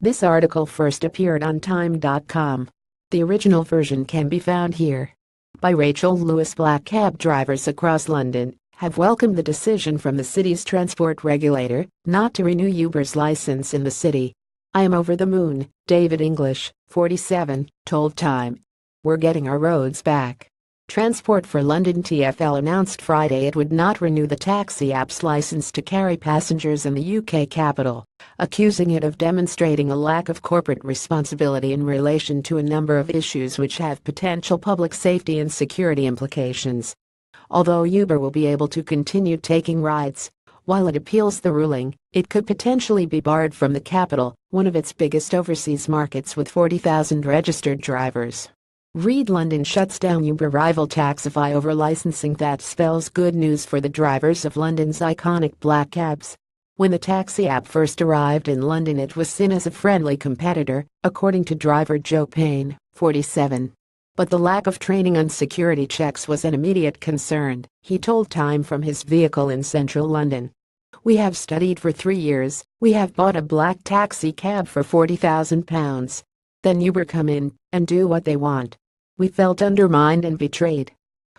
This article first appeared on Time.com. The original version can be found here. By Rachel LewisBlac. Cab drivers across London have welcomed the decision from the city's transport regulator not to renew Uber's license in the city. "I am over the moon," David English, 47, told Time. "We're getting our roads back." Transport for London TfL announced Friday it would not renew the taxi app's license to carry passengers in the UK capital, accusing it of demonstrating a lack of corporate responsibility in relation to a number of issues which have potential public safety and security implications. Although Uber will be able to continue taking rides while it appeals the ruling, it could potentially be barred from the capital, one of its biggest overseas markets with 40,000 registered drivers. Read: London shuts down Uber rival Taxify over licensing. That spells good news for the drivers of London's iconic black cabs. When the taxi app first arrived in London, it was seen as a friendly competitor, according to driver Joe Payne, 47. But the lack of training on security checks was an immediate concern, he told Time from his vehicle in central London. "We have studied for 3 years, we have bought a black taxi cab for £40,000. Then Uber come in and do what they want. We felt undermined and betrayed.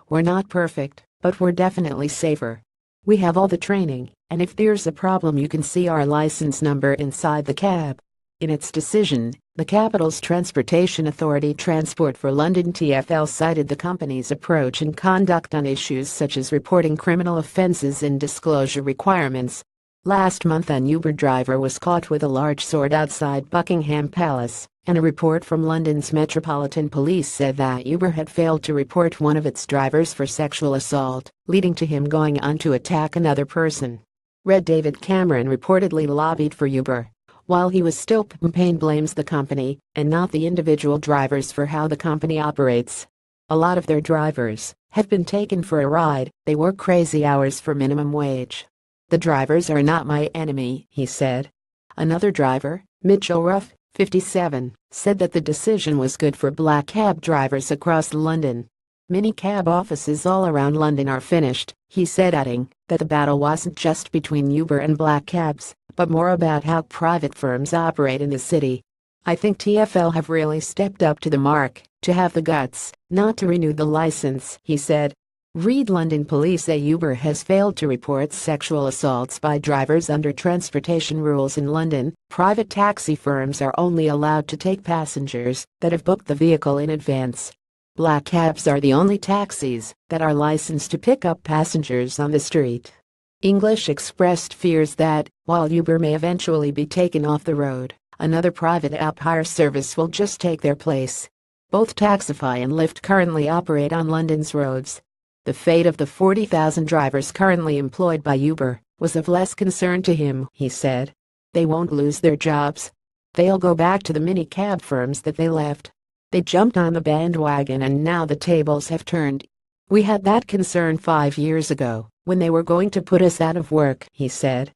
We're not perfect, but we're definitely safer. We have all the training, and if there's a problem you can see our license number inside the cab." In its decision, the capital's transportation authority Transport for London TfL cited the company's approach and conduct on issues such as reporting criminal offences and disclosure requirements. Last month, an Uber driver was caught with a large sword outside Buckingham Palace, and a report from London's Metropolitan Police said that Uber had failed to report one of its drivers for sexual assault, leading to him going on to attack another person. Red David Cameron reportedly lobbied for Uber. While he was still Payne blames the company and not the individual drivers for how the company operates. "A lot of their drivers have been taken for a ride. They work crazy hours for minimum wage. The drivers are not my enemy," he said. Another driver, Mitchell Ruff, 57, said that the decision was good for black cab drivers across London. "Mini cab offices all around London are finished," he said, adding that the battle wasn't just between Uber and black cabs, but more about how private firms operate in the city. "I think TfL have really stepped up to the mark to have the guts not to renew the license," he said. Read: London police say Uber has failed to report sexual assaults by drivers under transportation rules in London. Private taxi firms are only allowed to take passengers that have booked the vehicle in advance. Black cabs are the only taxis that are licensed to pick up passengers on the street. English expressed fears that, while Uber may eventually be taken off the road, another private app hire service will just take their place. Both Taxify and Lyft currently operate on London's roads. The fate of the 40,000 drivers currently employed by Uber was of less concern to him, he said. "They won't lose their jobs. They'll go back to the mini cab firms that they left. They jumped on the bandwagon and now the tables have turned. We had that concern 5 years ago when they were going to put us out of work," he said.